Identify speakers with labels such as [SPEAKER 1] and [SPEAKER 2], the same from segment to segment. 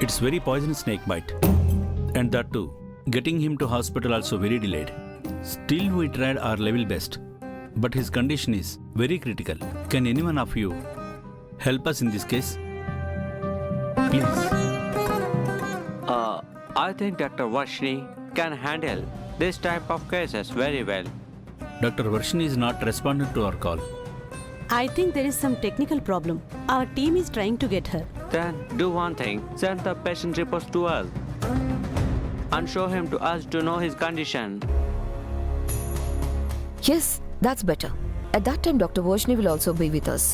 [SPEAKER 1] It's very poisonous snake bite. And that too, getting him to hospital also very delayed. Still we tried our level best. But his condition is very critical. Can anyone of you help us in this case? Please.
[SPEAKER 2] I think Dr. Varshini can handle this type of cases very well.
[SPEAKER 1] Dr. Varshini is not responding to our call.
[SPEAKER 3] I think there is some technical problem. Our team is trying to get her.
[SPEAKER 2] Then do one thing, send the patient reports to us and show him to us to know his condition.
[SPEAKER 4] Yes, that's better. At that time, Dr. Varshini will also be with us.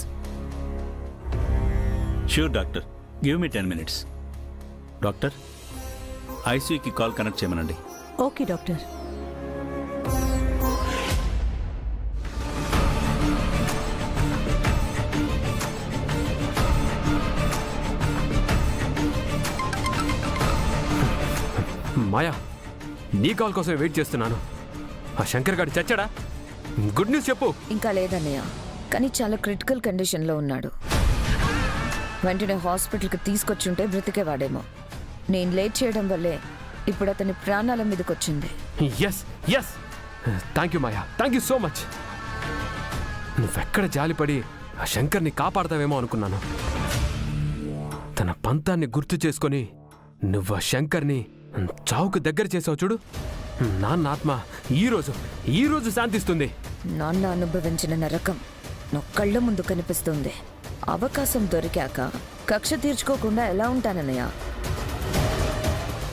[SPEAKER 1] Sure, doctor. Give me 10 minutes. Doctor, ICU ki call connect cheyamanandi.
[SPEAKER 3] Okay, doctor.
[SPEAKER 5] మాయా, నీ call కోసం wait చేస్తున్నాను. ఆ శంకర్ గారు చచ్చాడా? Good news చెప్పు.
[SPEAKER 4] ఇంకా లేదన్నయ్య, కానీ చాలా క్రిటికల్ కండిషన్లో ఉన్నాడు. వెంటనే హాస్పిటల్కి తీసుకొచ్చుంటే బ్రతికేవాడేమో. నేను లేట్ చేయడం వల్లే ఇప్పుడు అతని ప్రాణాల మీదకి వచ్చింది.
[SPEAKER 5] Yes yes, thank you Maya, thank you so much. నువ్వెక్కడ జాలిపడి ఆ శంకర్ని కాపాడతావేమో అనుకున్నాను. తన పంతాన్ని గుర్తు చేసుకొని నువ్వు ఆ శంకర్ని చావుకు దగ్గర చేసావు చూడు. నాన్న ఆత్మ ఈరోజు శాంతిస్తుంది.
[SPEAKER 4] నాన్న అనుభవించిన నరకం నా కళ్ళ ముందు కనిపిస్తుంది. అవకాశం దొరికాక కక్ష తీర్చుకోకుండా ఎలా ఉంటానన్నయ్య?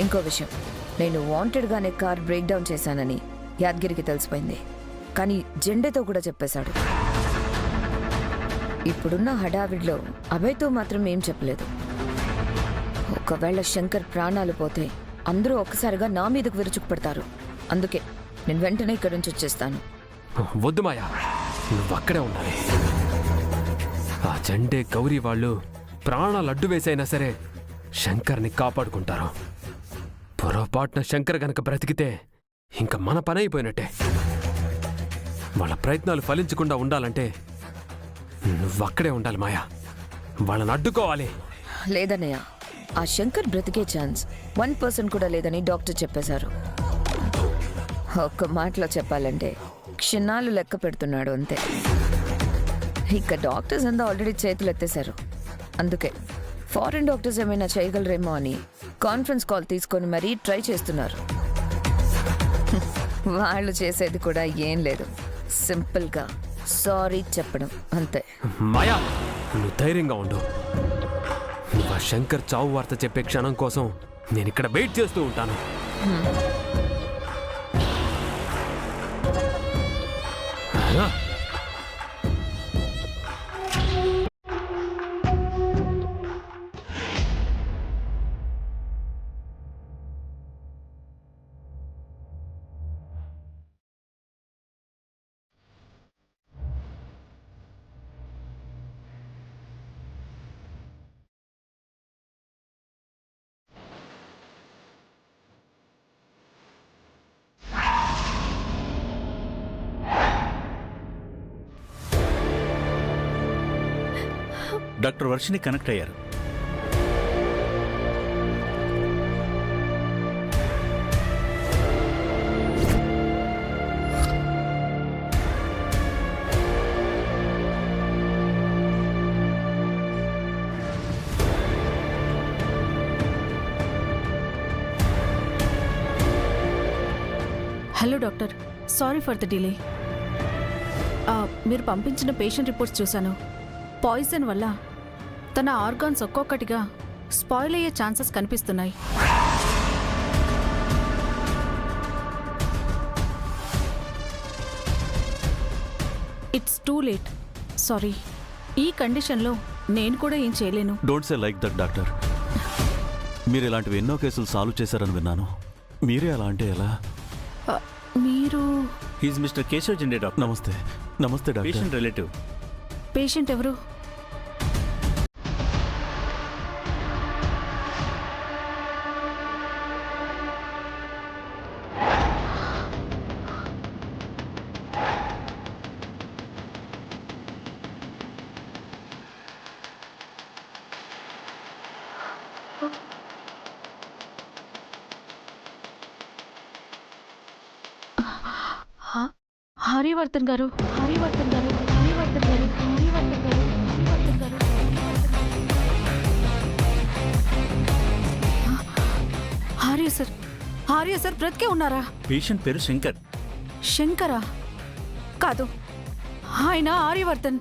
[SPEAKER 4] ఇంకో విషయం, నేను వాంటెడ్గానే కార్ బ్రేక్ డౌన్ చేశానని యాద్గిరికి తెలిసిపోయింది. కానీ జెండేతో కూడా చెప్పేశాడు. ఇప్పుడున్న హడావిడిలో అభయ్తో మాత్రం ఏం చెప్పలేదు. ఒకవేళ శంకర్ ప్రాణాలు పోతే అందరూ ఒక్కసారిగా నా మీదకు విరుచుకుపడతారు. అందుకే నేను వెంటనే ఇక్కడి నుంచి వచ్చేస్తాను.
[SPEAKER 5] వద్దు మాయా, నువ్వు అక్కడే ఉండాలి. ఆ జెండే గౌరీ వాళ్ళు ప్రాణాలు అడ్డు వేసైనా సరే శంకర్ని కాపాడుకుంటారు. పొరపాటున శంకర్ గనక బ్రతికితే ఇంకా మన పని అయిపోయినట్టే. వాళ్ళ ప్రయత్నాలు ఫలించకుండా ఉండాలంటే నువ్వు అక్కడే ఉండాలి మాయా. వాళ్ళని అడ్డుకోవాలి.
[SPEAKER 4] లేదన్నయ్య, ఆ శంకర్ బ్రతికే ఛాన్స్ 1% కూడా లేదని డాక్టర్ చెప్పేశారు. ఒక్క మాటలో చెప్పాలంటే క్షణాలు లెక్క పెడుతున్నాడు అంతే. ఇక డాక్టర్స్ అంతా ఆల్రెడీ చేతులు ఎత్తేశారు. అందుకే ఫారిన్ డాక్టర్స్ ఏమైనా చేయగలరేమో అని కాన్ఫరెన్స్ కాల్ తీసుకొని మరీ ట్రై చేస్తున్నారు. వాళ్ళు చేసేది కూడా ఏం లేదు, సింపుల్గా సారీ చెప్పడం అంతే.
[SPEAKER 5] మాయా, నువ్వు ధైర్యంగా ఉండు. నువ్వు ఆ శంకర్ చావు వార్త చెప్పే క్షణం కోసం నేను ఇక్కడ వెయిట్ చేస్తూ ఉంటాను.
[SPEAKER 1] డాక్టర్ వర్షిని కనెక్ట్ అయ్యారు.
[SPEAKER 6] Hello doctor, sorry for the delay. మీరు పంపించిన పేషెంట్ రిపోర్ట్స్ చూశాను. పాయిజన్ వల్ల తన ఆర్గాన్స్ ఒక్కొక్కటిగా స్పాయిల్ అయ్యే ఛాన్సెస్ కనిపిస్తున్నాయి. It's too late. సారీ. ఈ కండిషన్లో నేను కూడా ఏం చేయలేను.
[SPEAKER 7] Don't say like that doctor. మీరు ఇలాంటివి ఎన్నో కేసులు సాల్వ్ చేశారని విన్నాను. మీరే అలా అంటే ఎలా?
[SPEAKER 6] మీరు
[SPEAKER 1] హీస్ మిస్టర్ కేశవ్ జెండే డాక్టర్.
[SPEAKER 7] నమస్తే. నమస్తే డాక్టర్.
[SPEAKER 1] Patient relative.
[SPEAKER 6] పేషెంట్ ఎవరు? హరివర్ధన్ గారు, హరివర్ధన్ గారు, హరివర్ధన్ గారు, హరివర్ధన్ గారు, హరివర్ధన్ గారు. ఆర్య సార్ బ్రతికే ఉన్నారా?
[SPEAKER 1] పేషెంట్ పేరు శంకర్.
[SPEAKER 6] శంకరా? కాదు, ఆయన ఆర్యవర్ధన్.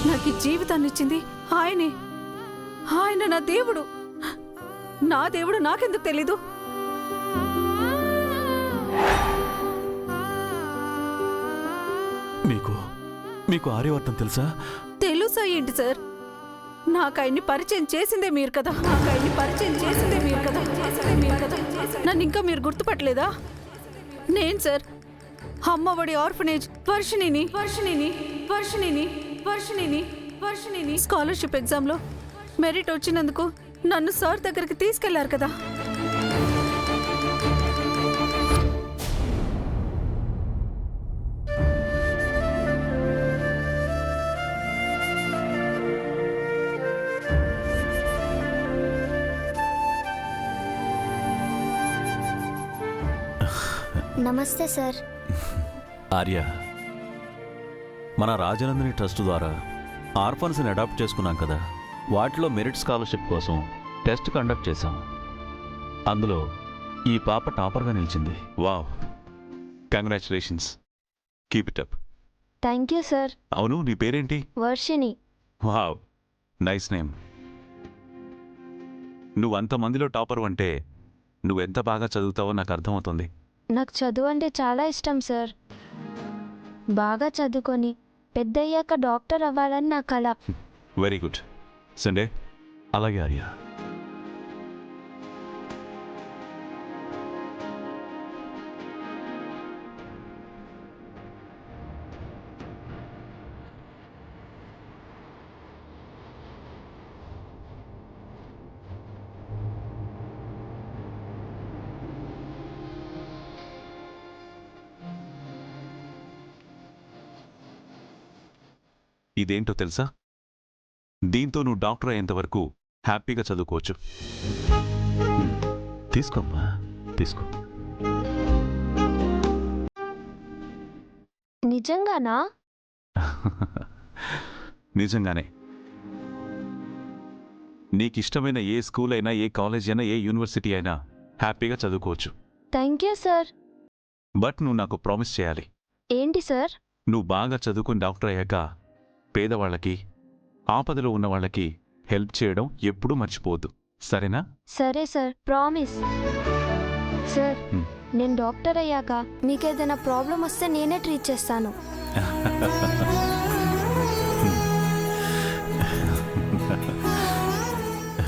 [SPEAKER 6] నాకు ఈ జీవితాన్ని ఇచ్చింది ఆయనే. ఆయన నా దేవుడు. నా దేవుడు నాకెందుకు తెలీదు?
[SPEAKER 7] మీకు ఆర్యవర్ధన్ తెలుసా?
[SPEAKER 6] తెలుసా ఏంటి సార్? నాకు ఆయన్ని పరిచయం చేసిందే మీరు కదా. నన్ను ఇంకా మీరు గుర్తుపట్టలేదా? నేను సార్, అమ్మఒడి ఆర్ఫనేజ్ వర్షిణిని స్కాలర్షిప్ ఎగ్జామ్లో మెరిట్ వచ్చినందుకు నన్ను సార్ దగ్గరికి తీసుకెళ్లారు కదా.
[SPEAKER 8] నమస్తే సార్.
[SPEAKER 7] ఆర్య, మన రాజనందిని ట్రస్ట్ ద్వారా ఆర్ఫన్స్ని అడాప్ట్ చేసుకున్నాం కదా, వాటిలో మెరిట్ స్కాలర్షిప్ కోసం టెస్ట్ కండక్ట్ చేశాం. అందులో ఈ పాప టాపర్గా నిలిచింది.
[SPEAKER 9] Wow, congratulations, keep it up.
[SPEAKER 8] Thank you sir.
[SPEAKER 9] అవును, నీ పేరేంటి?
[SPEAKER 8] వర్షిణి.
[SPEAKER 9] Wow, nice name. నువ్వు అంతమందిలో టాపర్ అంటే నువ్వెంత బాగా చదువుతావో నాకు అర్థమవుతుంది.
[SPEAKER 8] నాకు చదువు అంటే చాలా ఇష్టం సార్. బాగా చదువుకొని పెద్దయ్యాక డాక్టర్ అవ్వాలని నా కల.
[SPEAKER 9] Very good Sunday.
[SPEAKER 7] అలాగే ఆర్య.
[SPEAKER 9] ఇదేంటో తెలుసా? దీంతో నువ్వు డాక్టర్ అయ్యేంత వరకు హ్యాపీగా చదువుకోవచ్చు.
[SPEAKER 7] తీసుకోమ్మా, తీసుకో.
[SPEAKER 8] నిజంగానా?
[SPEAKER 9] నిజంగానే. నీకిష్టమైన ఏ స్కూల్ అయినా, ఏ కాలేజ్ అయినా, ఏ యూనివర్సిటీ అయినా హ్యాపీగా చదువుకోవచ్చు.
[SPEAKER 8] Thank you sir.
[SPEAKER 9] బట్ నువ్వు నాకు ప్రామిస్ చేయాలి.
[SPEAKER 8] ఏంటి సార్?
[SPEAKER 9] నువ్వు బాగా చదువుకుని డాక్టర్ అయ్యాక పేదవాళ్ళకి, ఆపదలో ఉన్న వాళ్ళకి హెల్ప్ చేయడం ఎప్పుడూ మర్చిపోవద్దు, సరేనా?
[SPEAKER 8] సరే సార్, ప్రామిస్. సార్, నేను డాక్టర్ అయ్యాక మీకేదైనా ప్రాబ్లం వస్తే నేనే ట్రీట్ చేస్తాను.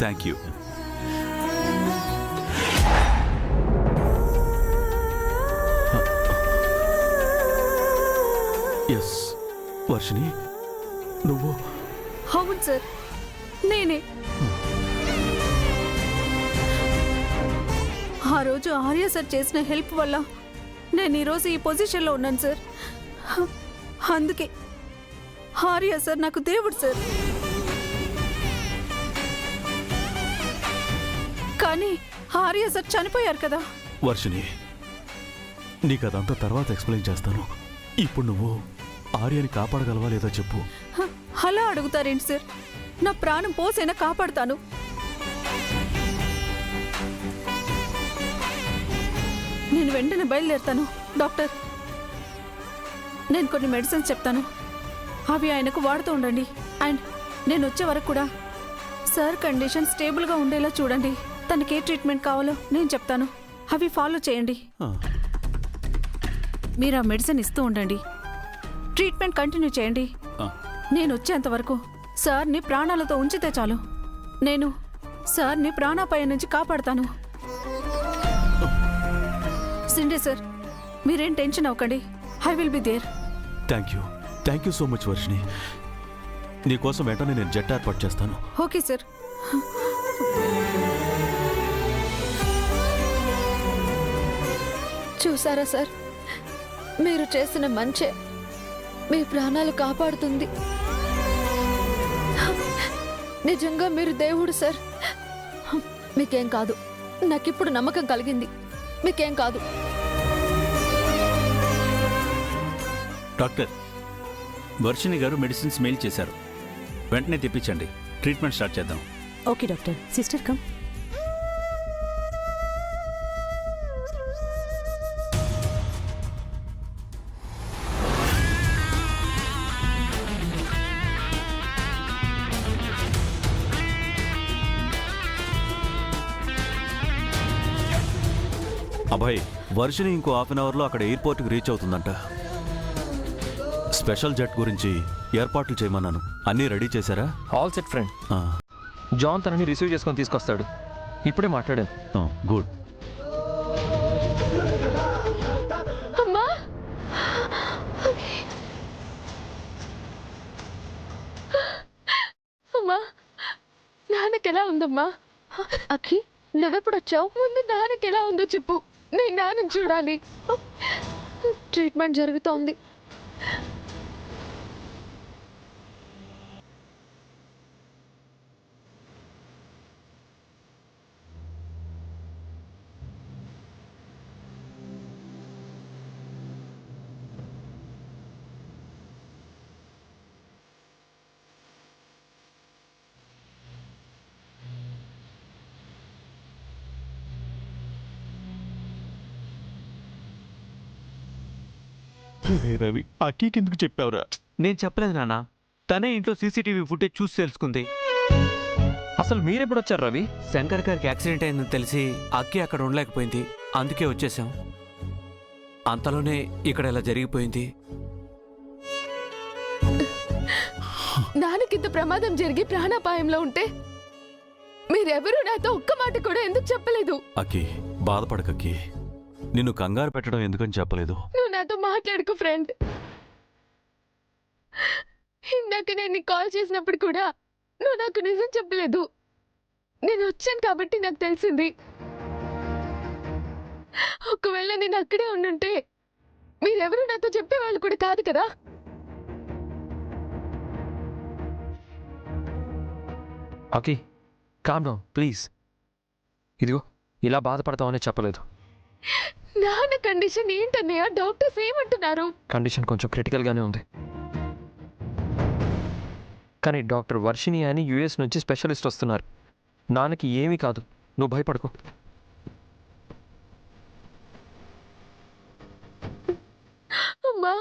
[SPEAKER 9] Thank you.
[SPEAKER 7] ఎస్ వర్షిణి, నువ్వు?
[SPEAKER 6] అవును సార్, నేనే. ఆ రోజు ఆర్య సార్ చేసిన హెల్ప్ వల్ల నేను ఈరోజు ఈ పొజిషన్లో ఉన్నాను సార్. అందుకే ఆర్య సార్ నాకు దేవుడు సార్. కానీ ఆర్య సార్ చనిపోయారు కదా.
[SPEAKER 7] వర్షిణి, నీకు అదంతా తర్వాత ఎక్స్ప్లెయిన్ చేస్తాను. ఇప్పుడు నువ్వు ఆర్యని కాపాడగలవా లేదా చెప్పు.
[SPEAKER 6] అలా అడుగుతారేంటి సార్? నా ప్రాణం పోసైనా కాపాడుతాను. నేను వెంటనే బయలుదేరుతాను. డాక్టర్, నేను కొన్ని మెడిసిన్స్ చెప్తాను, అవి ఆయనకు వాడుతూ ఉండండి. అండ్ నేను వచ్చే వరకు కూడా సార్ కండిషన్ స్టేబుల్గా ఉండేలా చూడండి. తనకి ఏ ట్రీట్మెంట్ కావాలో నేను చెప్తాను, అవి ఫాలో చేయండి. మీరు ఆ మెడిసిన్ ఇస్తూ ఉండండి, ట్రీట్మెంట్ కంటిన్యూ చేయండి. నేను వచ్చేంత వరకు సార్ని ప్రాణాలతో ఉంచితే చాలు. నేను సార్ని ప్రాణాపాయం నుంచి కాపాడతాను. సిండే సార్, మీరేం టెన్షన్ అవ్వకండి. I will be there.
[SPEAKER 7] Thank you so much Varshini. నీకోసం వెంటనే నేను జెట్ ఏర్పాటు చేస్తాను.
[SPEAKER 6] Okay sir.
[SPEAKER 10] చూసారా సార్, మీరు చేసిన మంచే మీ ప్రాణాలు కాపాడుతుంది. నిజంగా మీరు దేవుడు సార్. మీకేం కాదు, నాకిప్పుడు నమ్మకం కలిగింది. మీకేం కాదు.
[SPEAKER 1] డాక్టర్, వర్షిణి గారు మెడిసిన్స్ మెయిల్ చేశారు. వెంటనే తెప్పించండి, ట్రీట్మెంట్ స్టార్ట్ చేద్దాం.
[SPEAKER 3] Okay doctor. Sister come.
[SPEAKER 7] Abhay, Varshini ఇంకో హాఫ్ అన్ అవర్లో అక్కడ ఎయిర్పోర్ట్కి రీచ్ అవుతుందంట. స్పెషల్ జెట్ గురించి ఏర్పాట్లు చేయమన్నాను. అన్నీ రెడీ చేశారా?
[SPEAKER 5] All set friend.
[SPEAKER 7] ఆ,
[SPEAKER 5] జాన్ తనని రిసీవ్ చేసుకొని తీసుకొస్తాడు. ఇప్పుడే మాట్లాడాను.
[SPEAKER 7] ఆ, గుడ్.
[SPEAKER 10] అమ్మా అమ్మా, నాన్నకి ఎలా ఉందమ్మా? అక్కి, నువ్వెప్పుడు వచ్చావు? ముందు నాన్నకి ఎలా ఉందో చెప్పు, నేను నాన్నని చూడాలి. ట్రీట్మెంట్ జరుగుతోంది.
[SPEAKER 9] రవి, అక్కీకి ఎందుకు చెప్పావురా?
[SPEAKER 2] నేను చెప్పలేదు నాన్న, తనే ఇంట్లో సీసీటీవీ ఫుటేజ్ చూసి తెలుసుకుంది.
[SPEAKER 5] అసలు మీరెప్పుడు వచ్చారు రవి?
[SPEAKER 2] శంకర్ గారికి యాక్సిడెంట్ అయిందని తెలిసి అక్కి అక్కడ ఉండలేకపోయింది, అందుకే వచ్చేసాం. అంతలోనే ఇక్కడ ఇలా జరిగిపోయింది.
[SPEAKER 10] నాన్నకింత ప్రమాదం జరిగి ప్రాణాపాయంలో ఉంటే మీరెవరూ నాతో ఒక్క మాట కూడా ఎందుకు చెప్పలేదు?
[SPEAKER 7] అక్కి, బాధపడకక్కి. నిన్ను కంగారు పెట్టడం ఎందుకని చెప్పలేదు.
[SPEAKER 10] నువ్వు నాతో మాట్లాడుకో ఫ్రెండ్. ఇందాక నేను నీకు కాల్ చేసినప్పుడు కూడా నువ్వు నాకు నిజం చెప్పలేదు. నేను వచ్చాను కాబట్టి నాకు తెలిసింది. ఒకవేళ నేను అక్కడే ఉండుంటే మీరెవరూ నాతో చెప్పేవాళ్ళు కూడా కాదు కదా.
[SPEAKER 5] Okay, calm down please. ఇదిగో, ఇలా బాధపడతామని చెప్పలేదు.
[SPEAKER 10] నాన్న కండిషన్ ఏంటన్నయ్య? డాక్టర్స్ ఏమంటున్నారు?
[SPEAKER 5] కండిషన్ కొంచెం క్రిటికల్గానే ఉంది. కానీ డాక్టర్ వర్షిని అని యుఎస్ నుంచి స్పెషలిస్ట్ వస్తున్నారు. నాన్నకి ఏమీ కాదు, నువ్వు భయపడకు.
[SPEAKER 10] అమ్మా,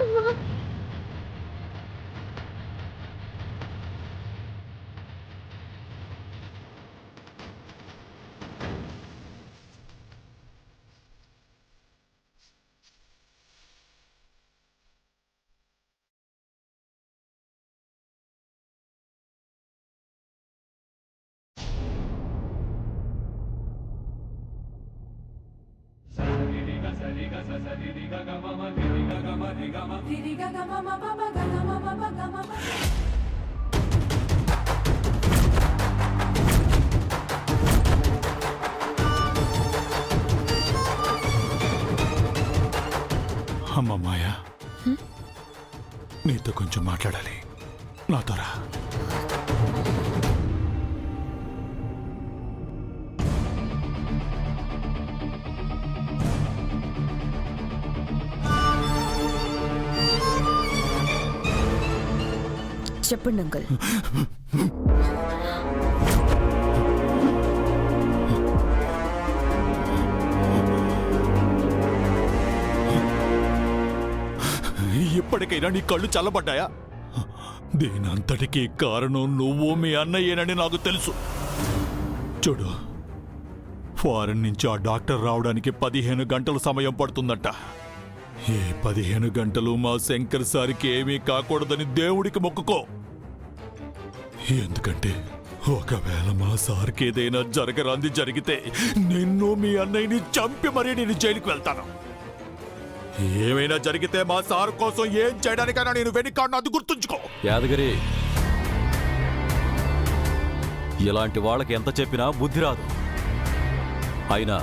[SPEAKER 10] అమ్మా.
[SPEAKER 9] అమ్మ మాయా, నీతో కొంచెం మాట్లాడాలి. నాతో రా.
[SPEAKER 4] చెప్పండి అంకుల్.
[SPEAKER 9] ఇప్పటికైనా నీ కళ్ళు చల్లబడ్డాయా? దీనంతటికీ కారణం నువ్వు మీ అన్నయ్యేనని నాకు తెలుసు. చూడు, ఫారెన్ నుంచి ఆ డాక్టర్ రావడానికి 15 గంటల సమయం పడుతుందట. ఈ 15 గంటలు మా శంకర్ సార్కి ఏమీ కాకూడదని దేవుడికి మొక్కుకో. ఎందుకంటే ఒకవేళ మా సార్కి ఏదైనా జరగరాంది జరిగితే నిన్ను మీ అన్నయ్యని చంపి మరీ నేను జైలుకి వెళ్తాను. ఏమైనా జరిగితే మా సార్ కోసం ఏం చేయడానికైనా నేను వెనుకాడిన, అది గుర్తుంచుకో.
[SPEAKER 7] యాదగిరి, ఇలాంటి వాళ్ళకి ఎంత చెప్పినా బుద్ధి రాదు. అయినా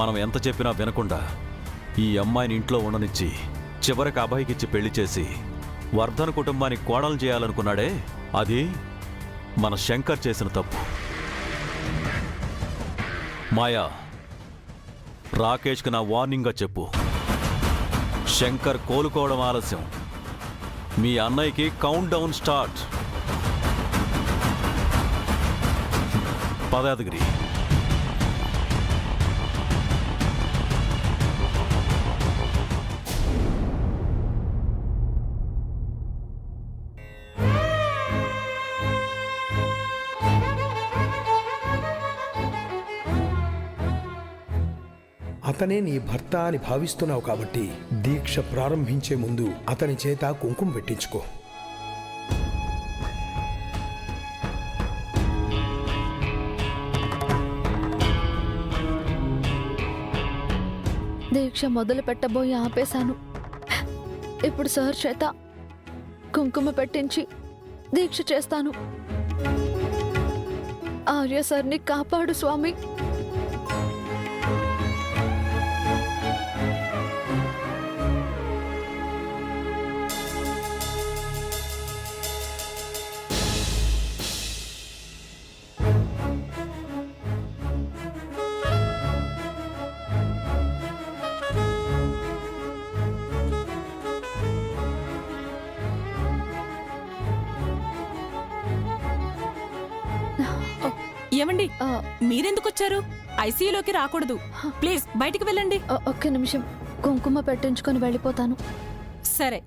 [SPEAKER 7] మనం ఎంత చెప్పినా వినకుండా ఈ అమ్మాయిని ఇంట్లో ఉండనిచ్చి చివరికి అబ్బాయికిచ్చి పెళ్లి చేసి వర్ధన్ కుటుంబానికి కోడలు చేయాలనుకున్నాడే, అది మన శంకర్ చేసిన తప్పు. మాయా, రాకేష్కి నా వార్నింగ్గా చెప్పు, శంకర్ కోలుకోవడం ఆలస్యం. మీ అన్నయ్యకి కౌంట్ డౌన్ స్టార్ట్. పదాదగిరి.
[SPEAKER 11] అతనే నీ భర్త అని భావిస్తున్నావు కాబట్టి దీక్ష ప్రారంభించే ముందు అతని చేత కుంకుమ పెట్టించుకో.
[SPEAKER 10] దీక్ష మొదలు పెట్టబోయి ఆపేశాను. ఇప్పుడు సార్ చేత కుంకుమ పెట్టించి దీక్ష చేస్తాను. ఆర్య సార్ని కాపాడు స్వామి.
[SPEAKER 3] ఏమండి, మీరెందుకు వచ్చారు? ఐసీయూలోకి రాకూడదు. ప్లీజ్ బయటికి వెళ్ళండి.
[SPEAKER 10] ఒక్క నిమిషం, కుంకుమ పెట్టించుకొని వెళ్ళిపోతాను.
[SPEAKER 3] సరే.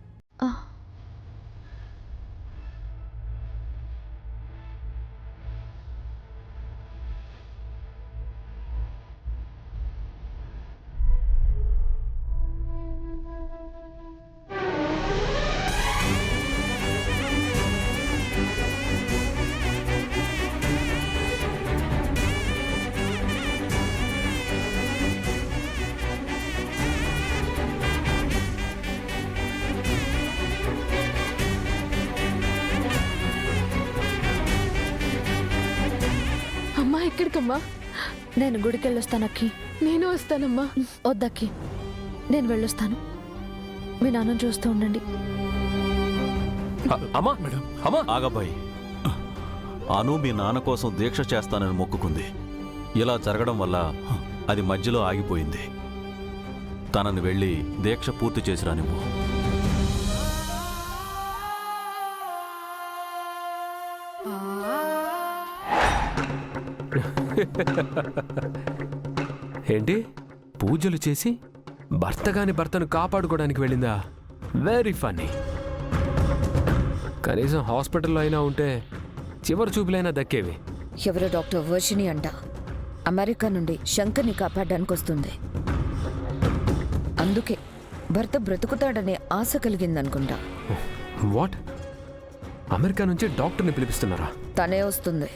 [SPEAKER 10] అమ్మా, ఎక్కడికమ్మా? నేను గుడికి వెళ్ళొస్తాను అక్కి. నేను వస్తానమ్మా. వద్దక్కి, నేను వెళ్ళొస్తాను. మీ నాన్న చూస్తూ ఉండండి.
[SPEAKER 5] అమ్మా, అమ్మా,
[SPEAKER 7] ఆగబాయి. అను మీ నాన్న కోసం దీక్ష చేస్తానని మొక్కుకుంది. ఇలా జరగడం వల్ల అది మధ్యలో ఆగిపోయింది. తనని వెళ్ళి దీక్ష పూర్తి చేసి రానివ్వు.
[SPEAKER 5] ఏంటి పూజలు చేసి భర్తగాని భర్తను కాపాడుకోవడానికి వెళ్ళిందా? Very funny. కనీసం హాస్పిటల్లో అయినా ఉంటే చివరి చూపులైనా దక్కేవి.
[SPEAKER 4] ఎవరో డాక్టర్ వర్షిని అంట, అమెరికా నుండి శంకర్ని కాపాడడానికి వస్తుంది. అందుకే భర్త బ్రతుకుతాడనే ఆశ కలిగిందనుకుంటా.
[SPEAKER 5] వాట్? అమెరికా నుంచి డాక్టర్ని పిలిపిస్తున్నారా?
[SPEAKER 4] తనే వస్తుంది.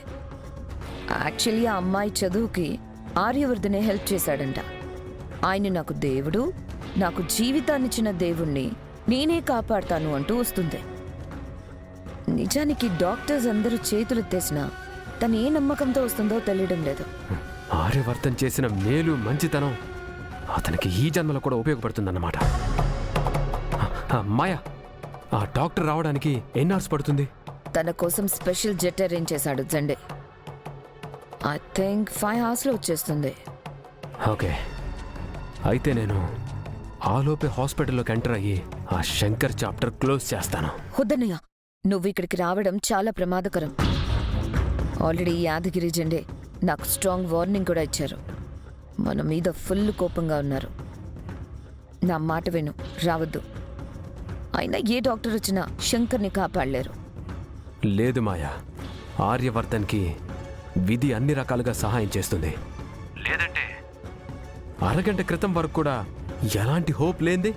[SPEAKER 4] యాక్చువల్లీ ఆ అమ్మాయి చదువుకి ఆర్యవర్ధనే హెల్ప్ చేశాడంట. ఆయన నాకు దేవుడు, నాకు జీవితాన్నిచ్చిన దేవుణ్ణి నేనే కాపాడతాను అంటూ వస్తుంది. నిజానికి డాక్టర్స్ అందరూ చేతులెత్తేసినా తను ఏ నమ్మకంతో వస్తుందో తెలియడం లేదు.
[SPEAKER 5] ఆర్యవర్ధన్ చేసిన మేలు మంచితనం అతనికి ఈ జన్మలో కూడా ఉపయోగపడుతుందన్నమాట. మాయా, ఆ డాక్టర్ రావడానికి ఎన్ని అవర్స్ పడుతుంది?
[SPEAKER 4] తన కోసం స్పెషల్ జెట్ అరేంజ్ చేశాడు జెండే. ఐ థింక్ 5 hours వచ్చేస్తుంది.
[SPEAKER 5] ఓకే, అయితే నేను ఆలోపే హాస్పిటల్లోకి ఎంటర్ అయ్యి ఆ శంకర్ చాప్టర్ క్లోజ్ చేస్తాను.
[SPEAKER 4] వద్దన్నయ్య, నువ్వు ఇక్కడికి రావడం చాలా ప్రమాదకరం. ఆల్రెడీ యాదగిరి జెండే నాకు స్ట్రాంగ్ వార్నింగ్ కూడా ఇచ్చారు. మన మీద ఫుల్ కోపంగా ఉన్నారు. నా మాట విను, రావద్దు. అయినా ఏ డాక్టర్ వచ్చినా శంకర్ని కాపాడలేరు.
[SPEAKER 5] లేదు మాయా, ఆర్యవర్ధన్కి విధి అన్ని రకాలుగా సహాయం చేస్తుంది. లేదంటే అరగంట క్రితం వరకు కూడా ఎలాంటి హోప్ లేంది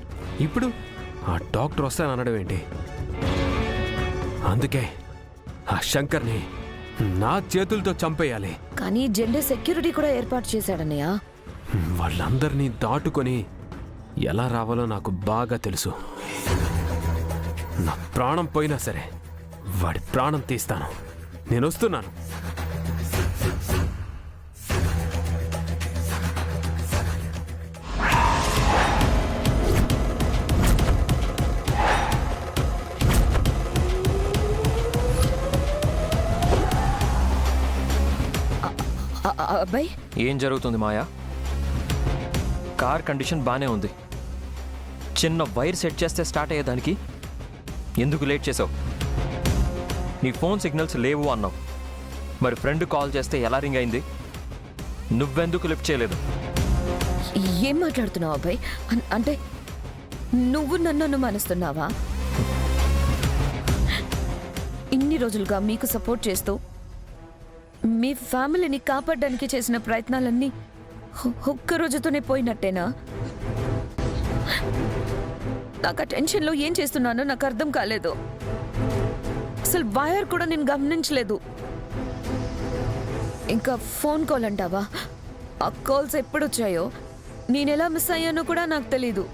[SPEAKER 5] ఇప్పుడు ఆ డాక్టర్ వస్తాననడం ఏంటి? అందుకే ఆ శంకర్ని నా చేతులతో చంపేయాలి.
[SPEAKER 4] కానీ జెండే సెక్యూరిటీ కూడా ఏర్పాటు చేశాడన్నయ్య.
[SPEAKER 5] వాళ్ళందరినీ దాటుకొని ఎలా రావాలో నాకు బాగా తెలుసు. నా ప్రాణం పోయినా సరే వాడి ప్రాణం తీస్తాను. నేను వస్తున్నాను.
[SPEAKER 4] అబ్బాయి,
[SPEAKER 12] ఏం జరుగుతుంది మాయా? కార్ కండిషన్ బానే ఉంది. చిన్న వైర్ సెట్ చేస్తే స్టార్ట్ అయ్యేదానికి ఎందుకు లేట్ చేసావు? నీ ఫోన్ సిగ్నల్స్ లేవు అన్నావు. మరి ఫ్రెండ్ కాల్ చేస్తే ఎలా రింగ్ అయింది? నువ్వెందుకు లిఫ్ట్ చేయలేదు?
[SPEAKER 4] ఏం మాట్లాడుతున్నావు అబ్బాయి? అంటే నువ్వు నన్ను అనుమానిస్తున్నావా? ఇన్ని రోజులుగా మీకు సపోర్ట్ చేస్తూ మీ ఫ్యామిలీని కాపాడడానికి చేసిన ప్రయత్నాలన్నీ ఒక్క రోజుతోనే పోయినట్టేనా? నాకు ఆ టెన్షన్లో ఏం చేస్తున్నానో నాకు అర్థం కాలేదు. అసలు వైర్ కూడా నేను గమనించలేదు. ఇంకా ఫోన్ కాల్ అంటావా? ఆ కాల్స్ ఎప్పుడు వచ్చాయో నేనెలా మిస్ అయ్యానో కూడా నాకు తెలీదు.